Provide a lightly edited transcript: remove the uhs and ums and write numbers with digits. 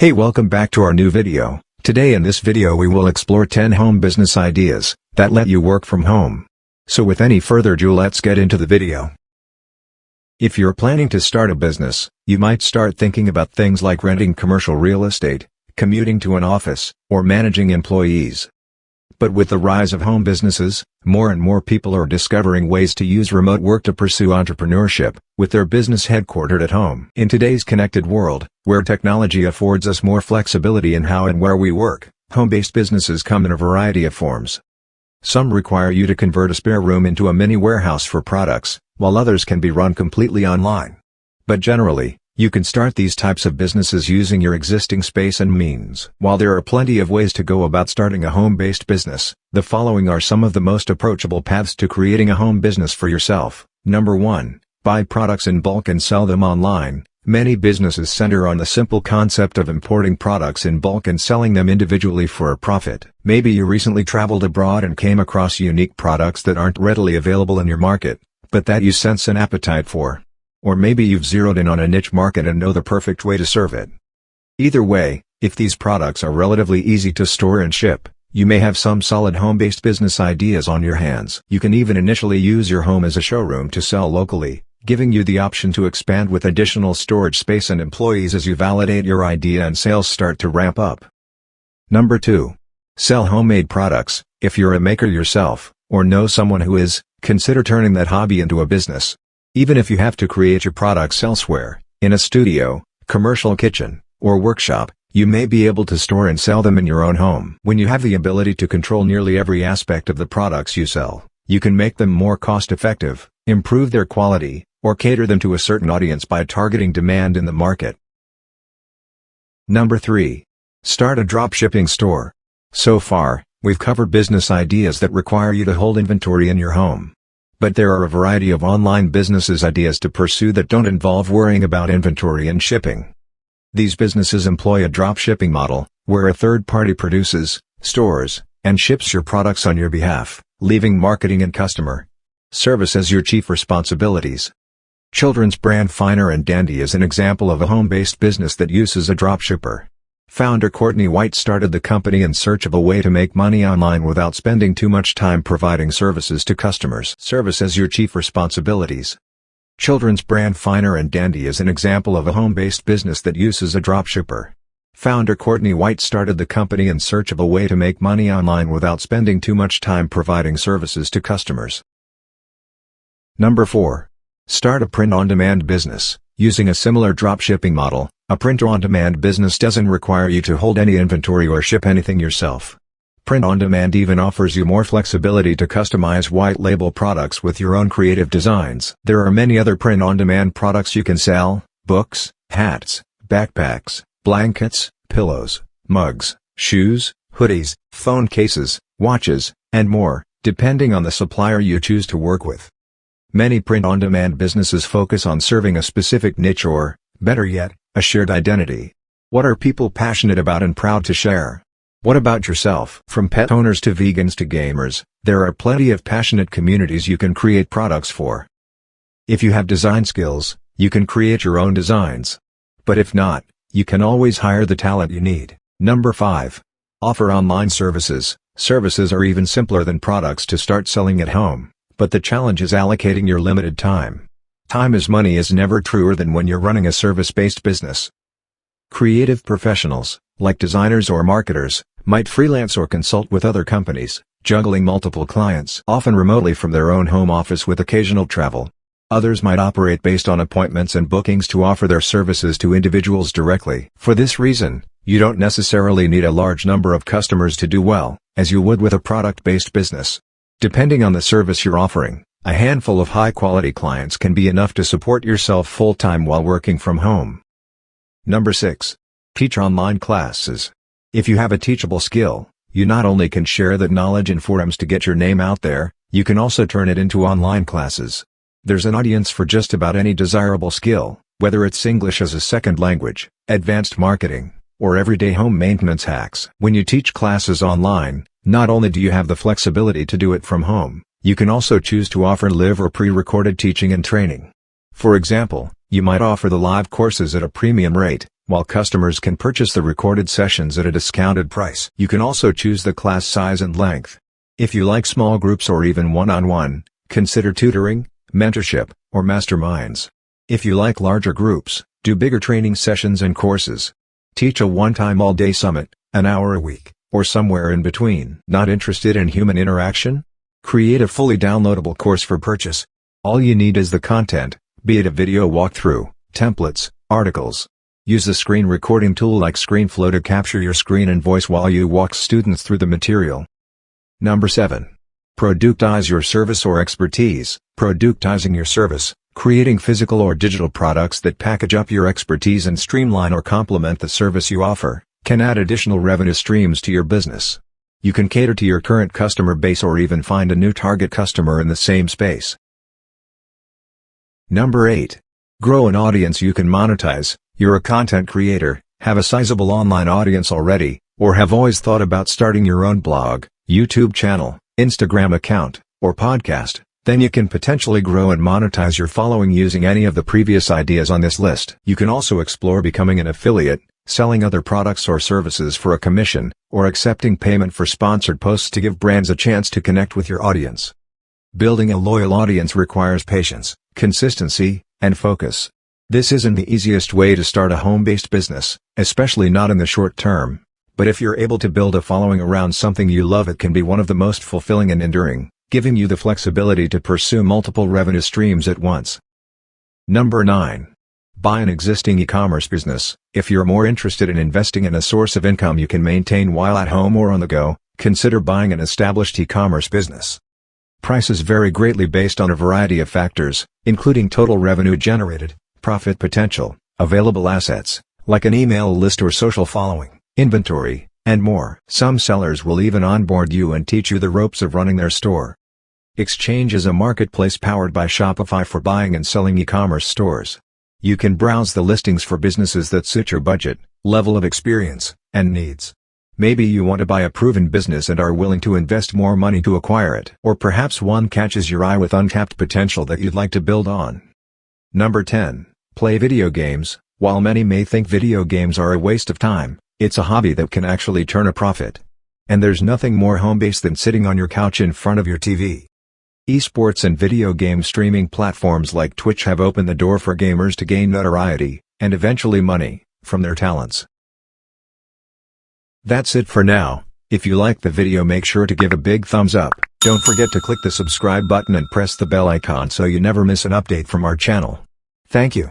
Hey, welcome back to our new video. Today in this video we will explore 10 home business ideas that let you work from home. So with any further ado, let's get into the video. If you're planning to start a business, you might start thinking about things like renting commercial real estate, commuting to an office, or managing employees. But with the rise of home businesses, more and more people are discovering ways to use remote work to pursue entrepreneurship, with their business headquartered at home. In today's connected world, where technology affords us more flexibility in how and where we work, home-based businesses come in a variety of forms. Some require you to convert a spare room into a mini warehouse for products, while others can be run completely online. But generally, you can start these types of businesses using your existing space and means. While there are plenty of ways to go about starting a home-based business, the following are some of the most approachable paths to creating a home business for yourself. Number 1. Buy products in bulk and sell them online. Many businesses center on the simple concept of importing products in bulk and selling them individually for a profit. Maybe you recently traveled abroad and came across unique products that aren't readily available in your market, but that you sense an appetite for. Or maybe you've zeroed in on a niche market and know the perfect way to serve it. Either way, if these products are relatively easy to store and ship, you may have some solid home-based business ideas on your hands. You can even initially use your home as a showroom to sell locally, giving you the option to expand with additional storage space and employees as you validate your idea and sales start to ramp up. Number 2. Sell homemade products. If you're a maker yourself, or know someone who is, consider turning that hobby into a business. Even if you have to create your products elsewhere, in a studio, commercial kitchen, or workshop, you may be able to store and sell them in your own home. When you have the ability to control nearly every aspect of the products you sell, you can make them more cost-effective, improve their quality, or cater them to a certain audience by targeting demand in the market. Number 3. Start a dropshipping store. So far, we've covered business ideas that require you to hold inventory in your home. But there are a variety of online businesses ideas to pursue that don't involve worrying about inventory and shipping. These businesses employ a dropshipping model, where a third party produces, stores, and ships your products on your behalf, leaving marketing and customer service as your chief responsibilities. Children's brand Finer and Dandy is an example of a home-based business that uses a dropshipper. Founder Courtney White started the company in search of a way to make money online without spending too much time providing services to customers. Service as your chief responsibilities. Children's brand Finer and Dandy is an example of a home-based business that uses a dropshipper. Founder Courtney White started the company in search of a way to make money online without spending too much time providing services to customers. Number 4. Start a print-on-demand business. Using a similar dropshipping model, a print-on-demand business doesn't require you to hold any inventory or ship anything yourself. Print-on-demand even offers you more flexibility to customize white-label products with your own creative designs. There are many other print-on-demand products you can sell: books, hats, backpacks, blankets, pillows, mugs, shoes, hoodies, phone cases, watches, and more, depending on the supplier you choose to work with. Many print-on-demand businesses focus on serving a specific niche or, better yet, a shared identity. What are people passionate about and proud to share? What about yourself? From pet owners to vegans to gamers, there are plenty of passionate communities you can create products for. If you have design skills, you can create your own designs. But if not, you can always hire the talent you need. Number 5. Offer online services. Services are even simpler than products to start selling at home. But the challenge is allocating your limited time. Time is money is never truer than when you're running a service-based business. Creative professionals, like designers or marketers, might freelance or consult with other companies, juggling multiple clients, often remotely from their own home office with occasional travel. Others might operate based on appointments and bookings to offer their services to individuals directly. For this reason, you don't necessarily need a large number of customers to do well, as you would with a product-based business. Depending on the service you're offering, a handful of high-quality clients can be enough to support yourself full-time while working from home. Number 6. Teach online classes. If you have a teachable skill, you not only can share that knowledge in forums to get your name out there, you can also turn it into online classes. There's an audience for just about any desirable skill, whether it's English as a second language, advanced marketing, or everyday home maintenance hacks. When you teach classes online, not only do you have the flexibility to do it from home, you can also choose to offer live or pre-recorded teaching and training. For example, you might offer the live courses at a premium rate, while customers can purchase the recorded sessions at a discounted price. You can also choose the class size and length. If you like small groups or even one-on-one, consider tutoring, mentorship, or masterminds. If you like larger groups, do bigger training sessions and courses. Teach a one-time all-day summit, an hour a week, or somewhere in between. Not interested in human interaction? Create a fully downloadable course for purchase. All you need is the content, be it a video walkthrough, templates, articles. Use the screen recording tool like ScreenFlow to capture your screen and voice while you walk students through the material. Number 7. Productize your service or expertise. Productizing your service, creating physical or digital products that package up your expertise and streamline or complement the service you offer, can add additional revenue streams to your business. You can cater to your current customer base or even find a new target customer in the same space. Number 8. Grow an audience you can monetize. You're a content creator, have a sizable online audience already, or have always thought about starting your own blog, YouTube channel, Instagram account, or podcast, then you can potentially grow and monetize your following using any of the previous ideas on this list. You can also explore becoming an affiliate, selling other products or services for a commission, or accepting payment for sponsored posts to give brands a chance to connect with your audience. Building a loyal audience requires patience, consistency, and focus. This isn't the easiest way to start a home-based business, especially not in the short term. But if you're able to build a following around something you love, it can be one of the most fulfilling and enduring, giving you the flexibility to pursue multiple revenue streams at once. Number 9. Buy an existing e-commerce business. If you're more interested in investing in a source of income you can maintain while at home or on the go, consider buying an established e-commerce business. Prices vary greatly based on a variety of factors, including total revenue generated, profit potential, available assets, like an email list or social following, inventory, and more. Some sellers will even onboard you and teach you the ropes of running their store. Exchange is a marketplace powered by Shopify for buying and selling e-commerce stores. You can browse the listings for businesses that suit your budget, level of experience, and needs. Maybe you want to buy a proven business and are willing to invest more money to acquire it. Or perhaps one catches your eye with untapped potential that you'd like to build on. Number 10. Play video games. While many may think video games are a waste of time, it's a hobby that can actually turn a profit. And there's nothing more home-based than sitting on your couch in front of your TV. Esports and video game streaming platforms like Twitch have opened the door for gamers to gain notoriety, and eventually money, from their talents. That's it for now. If you liked the video, make sure to give a big thumbs up. Don't forget to click the subscribe button and press the bell icon so you never miss an update from our channel. Thank you.